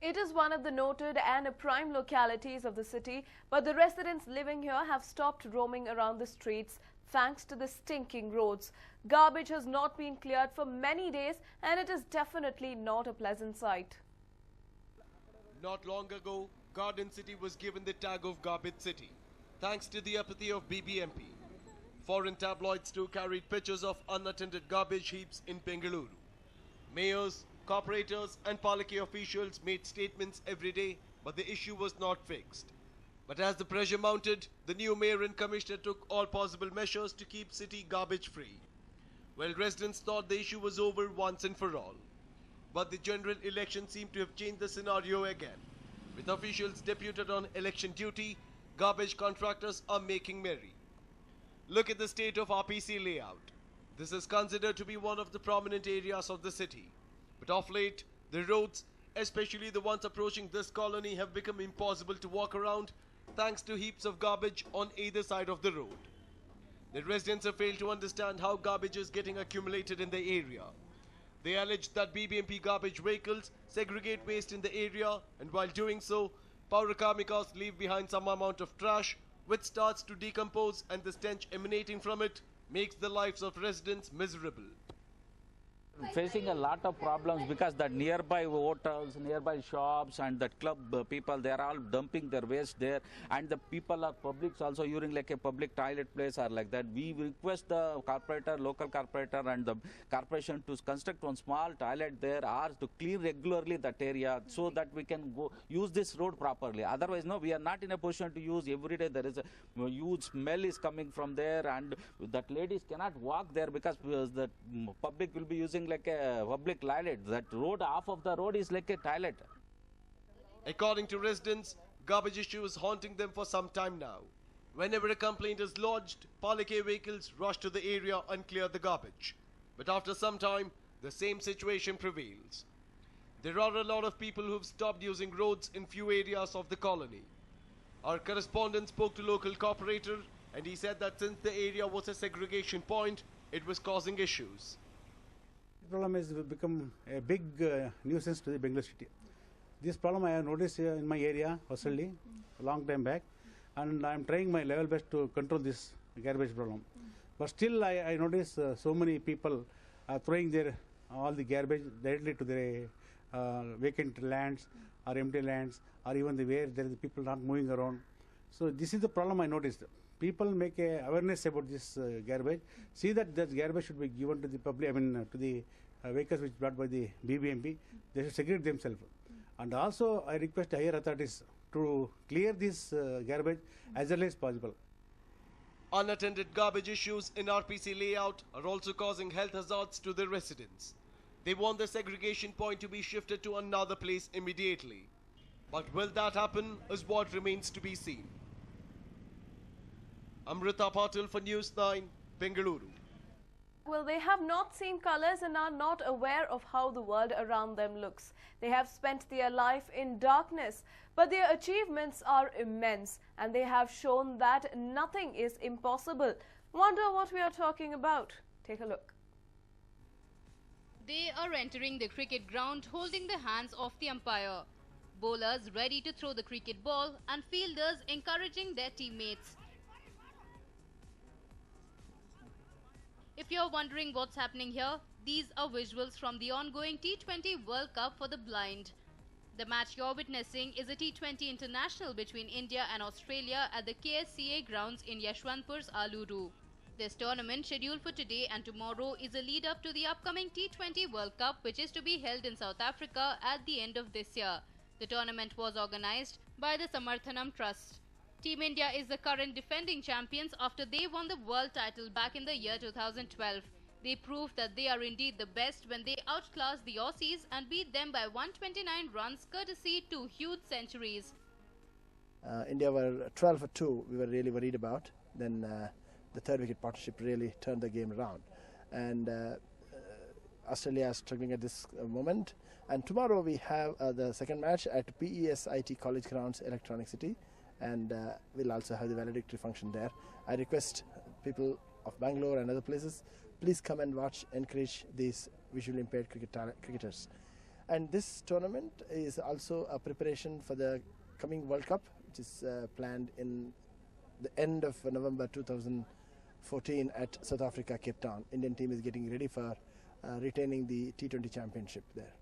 It is one of the noted and prime localities of the city, but the residents living here have stopped roaming around the streets thanks to the stinking roads. Garbage has not been cleared for many days and it is definitely not a pleasant sight. Not long ago, Garden City was given the tag of Garbage City, thanks to the apathy of BBMP. Foreign tabloids too carried pictures of unattended garbage heaps in Bengaluru. Mayors, corporators and Palake officials made statements every day, but the issue was not fixed. But as the pressure mounted, the new mayor and commissioner took all possible measures to keep city garbage free. Well, residents thought the issue was over once and for all. But the general election seemed to have changed the scenario again. With officials deputed on election duty, garbage contractors are making merry. Look at the state of RPC layout. This is considered to be one of the prominent areas of the city. But of late, the roads, especially the ones approaching this colony, have become impossible to walk around thanks to heaps of garbage on either side of the road. The residents have failed to understand how garbage is getting accumulated in the area. They allege that BBMP garbage vehicles segregate waste in the area, and while doing so, Paurakarmikas leave behind some amount of trash which starts to decompose, and the stench emanating from it makes the lives of residents miserable. Facing a lot of problems because the nearby hotels, nearby shops and the club people, they are all dumping their waste there, and the people are publics also using like a public toilet place or like that. We request the corporator, local corporator and the corporation to construct one small toilet there or to clean regularly that area so that we can go use this road properly. Otherwise, no, we are not in a position to use every day. There is a huge smell is coming from there, and that ladies cannot walk there because the public will be using like a public toilet. That road, half of the road is like a toilet. According to residents, garbage issue is haunting them for some time now. Whenever a complaint is lodged, Palake vehicles rush to the area and clear the garbage. But after some time, the same situation prevails. There are a lot of people who've stopped using roads in few areas of the colony. Our correspondent spoke to local corporator and he said that since the area was a segregation point, it was causing issues. The problem has become a big nuisance to the Bengaluru city. This problem I have noticed in my area, Vasalli, a long time back, and I am trying my level best to control this garbage problem. But still I notice so many people are throwing their all the garbage directly to their vacant lands or empty lands, or even where there is people not moving around. So this is the problem I noticed. People make a awareness about this garbage. See that this garbage should be given to the public, to the vehicles which brought by the BBMP. They should segregate themselves. And also I request higher authorities to clear this garbage as early as possible. Unattended garbage issues in RPC layout are also causing health hazards to the residents. They want the segregation point to be shifted to another place immediately. But will that happen is what remains to be seen. Amrita Patil for News 9, Bengaluru. Well, they have not seen colors and are not aware of how the world around them looks. They have spent their life in darkness, but their achievements are immense and they have shown that nothing is impossible. Wonder what we are talking about? Take a look. They are entering the cricket ground holding the hands of the umpire. Bowlers ready to throw the cricket ball and fielders encouraging their teammates. If you're wondering what's happening here, these are visuals from the ongoing T20 World Cup for the blind. The match you're witnessing is a T20 international between India and Australia at the KSCA grounds in Yashwantpur's Aluru. This tournament scheduled for today and tomorrow is a lead up to the upcoming T20 World Cup, which is to be held in South Africa at the end of this year. The tournament was organized by the Samarthanam Trust. Team India is the current defending champions after they won the world title back in the year 2012. They proved that they are indeed the best when they outclassed the Aussies and beat them by 129 runs courtesy to huge centuries. India were 12 for 2, we were really worried about. Then the third wicket partnership really turned the game around. And Australia is struggling at this moment. And tomorrow we have the second match at PESIT College Grounds, Electronic City. And we'll also have the valedictory function there. I request people of Bangalore and other places, please come and watch, encourage these visually impaired cricketers. And this tournament is also a preparation for the coming World Cup, which is planned in the end of November 2014 at South Africa, Cape Town. Indian team is getting ready for retaining the T20 championship there.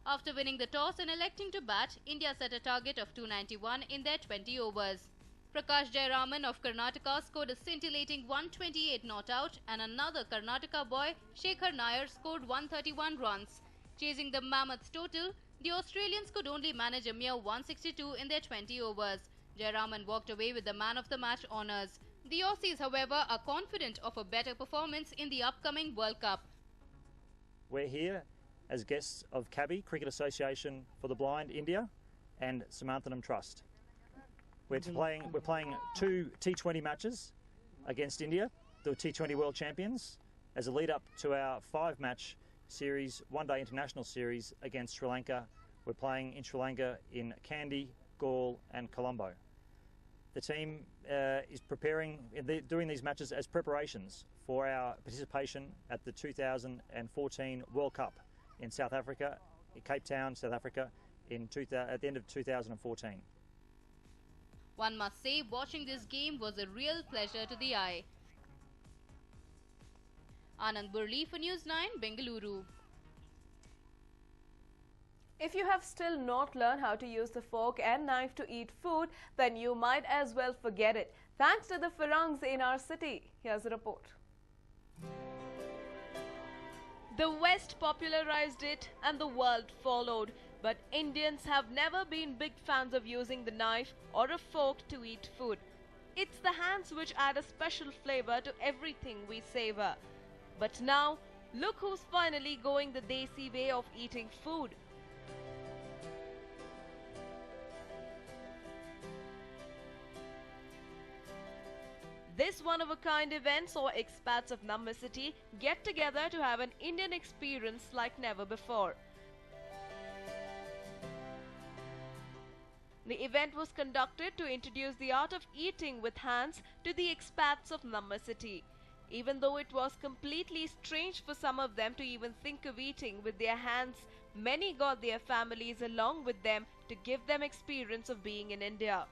After winning the toss and electing to bat, India set a target of 291 in their 20 overs. Prakash Jayaraman of Karnataka scored a scintillating 128 not out, and another Karnataka boy, Shekhar Nair, scored 131 runs. Chasing the mammoth total, the Australians could only manage a mere 162 in their 20 overs. Jayaraman walked away with the man of the match honours. The Aussies, however, are confident of a better performance in the upcoming World Cup. We're here as guests of CABI, Cricket Association for the Blind India, and Samanthanam Trust. We're playing 2 T20 matches against India, the T20 World Champions, as a lead up to our 5-match series, one-day international series against Sri Lanka. We're playing in Sri Lanka in Kandy, Galle and Colombo. The team is doing these matches as preparations for our participation at the 2014 World Cup in South Africa, in Cape Town, South Africa, at the end of 2014. One must say, watching this game was a real pleasure to the eye. Anand Burli for News 9, Bengaluru. If you have still not learned how to use the fork and knife to eat food, then you might as well forget it. Thanks to the Farangs in our city. Here's a report. The West popularized it and the world followed. But Indians have never been big fans of using the knife or a fork to eat food. It's the hands which add a special flavor to everything we savor. But now, look who's finally going the Desi way of eating food. This one-of-a-kind event saw expats of Namma City get together to have an Indian experience like never before. The event was conducted to introduce the art of eating with hands to the expats of Namma City. Even though it was completely strange for some of them to even think of eating with their hands, many got their families along with them to give them experience of being in India.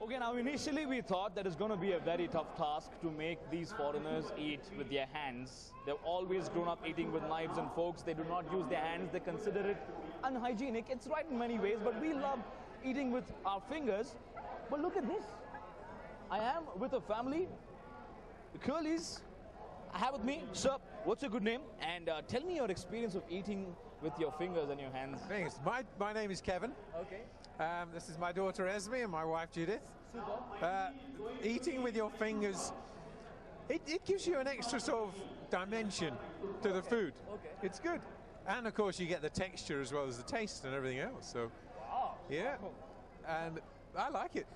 Okay, now initially we thought that it's going to be a very tough task to make these foreigners eat with their hands. They've always grown up eating with knives and forks. They do not use their hands. They consider it unhygienic. It's right in many ways, but we love eating with our fingers. But look at this. I am with a family. The Curlies. I have with me, sir, what's your good name? And tell me your experience of eating with your fingers and your hands. Thanks. My name is Kevin. Okay. This is my daughter Esme and my wife Judith. Super. Eating with your fingers, it gives you an extra sort of dimension to the food. Okay. It's good. And of course you get the texture as well as the taste and everything else. So, Wow. yeah. And I like it.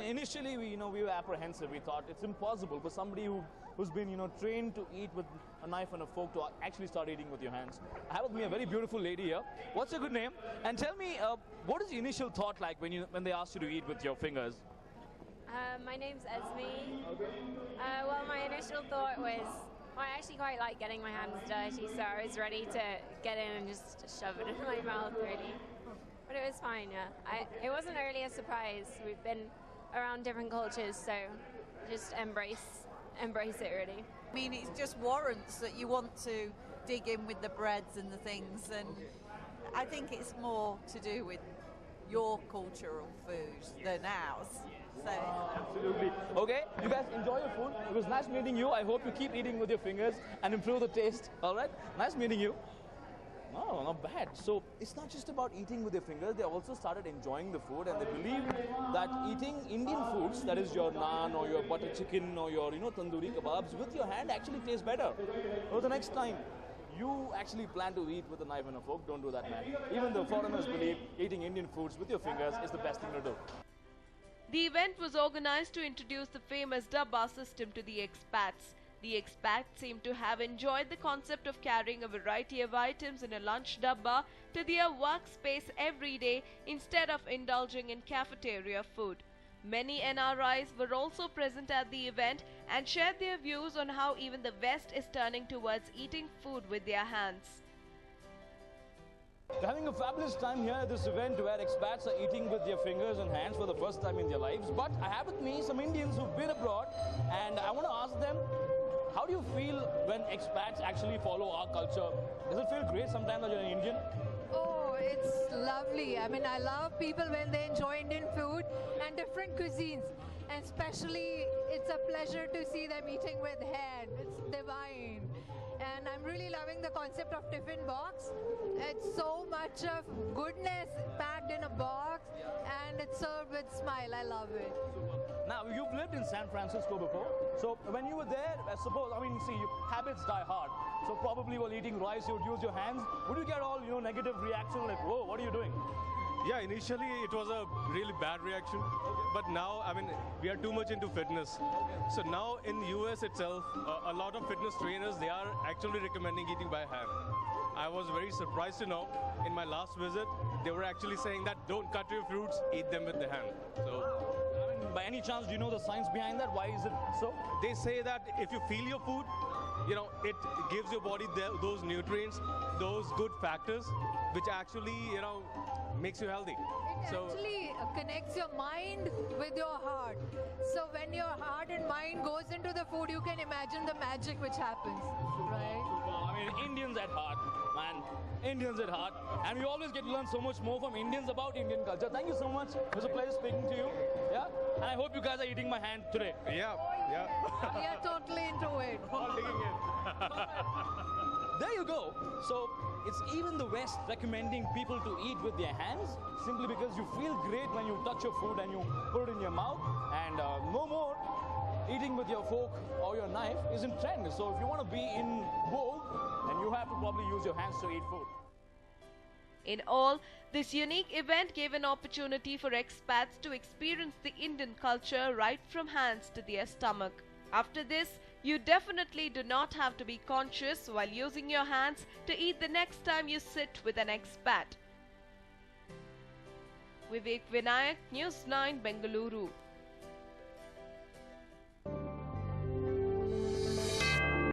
Initially, we were apprehensive. We thought it's impossible for somebody who's been, trained to eat with a knife and a fork to actually start eating with your hands. I have with me a very beautiful lady here. What's your good name? And tell me, what is the initial thought like when they asked you to eat with your fingers? My name's Esme. Well, my initial thought was, I actually quite like getting my hands dirty, so I was ready to get in and just shove it in my mouth, really. But it was fine, yeah. It wasn't really a surprise. We've been around different cultures, so just embrace it, really. I mean, it just warrants that you want to dig in with the breads and the things, and I think it's more to do with your cultural food than ours. So. Absolutely. Okay, you guys enjoy your food. It was nice meeting you. I hope you keep eating with your fingers and improve the taste. All right, nice meeting you. No, not bad. So it's not just about eating with your fingers. They also started enjoying the food, and they believe that eating Indian foods, that is your naan or your butter chicken or your tandoori kebabs, with your hand actually tastes better. So the next time you actually plan to eat with a knife and a fork, don't do that, man. Even the foreigners believe eating Indian foods with your fingers is the best thing to do. The event was organized to introduce the famous dabba system to the expats. The expats seem to have enjoyed the concept of carrying a variety of items in a lunch dabba to their workspace every day instead of indulging in cafeteria food. Many NRIs were also present at the event and shared their views on how even the West is turning towards eating food with their hands. We're having a fabulous time here at this event where expats are eating with their fingers and hands for the first time in their lives. But I have with me some Indians who've been abroad, and I want to ask them, how do you feel when expats actually follow our culture? Does it feel great sometimes that you're an Indian? Oh, it's lovely. I mean, I love people when they enjoy Indian food and different cuisines. And especially, it's a pleasure to see them eating with hand. It's divine. And I'm really loving the concept of tiffin box. It's so much of goodness packed in a box, and it's served with smile. I love it. Now, you've lived in San Francisco before. So when you were there, I suppose, I mean, see, habits die hard. So probably while eating rice, you would use your hands. Would you get all, negative reaction like, whoa, what are you doing? Yeah, initially it was a really bad reaction, but now, I mean, we are too much into fitness. So now in the US itself, a lot of fitness trainers, they are actually recommending eating by hand. I was very surprised to know in my last visit, they were actually saying that don't cut your fruits, eat them with the hand. So, I mean, by any chance, do you know the science behind that? Why is it so? They say that if you feel your food, it gives your body those nutrients, those good factors, which actually, makes you healthy. It actually connects your mind with your heart. So when your heart and mind goes into the food, you can imagine the magic which happens, right? I mean, Indians at heart, man. Indians at heart. And we always get to learn so much more from Indians about Indian culture. Thank you so much. It was a pleasure speaking to you. Yeah? And I hope you guys are eating my hand today. Yeah. We are totally into it. All digging in. There you go. So it's even the West recommending people to eat with their hands simply because you feel great when you touch your food and you put it in your mouth. And no more eating with your fork or your knife is in trend. So if you want to be in vogue, then you have to probably use your hands to eat food. In all, this unique event gave an opportunity for expats to experience the Indian culture right from hands to their stomach. After this, you definitely do not have to be conscious while using your hands to eat the next time you sit with an expat. Vivek Vinayak, News 9, Bengaluru.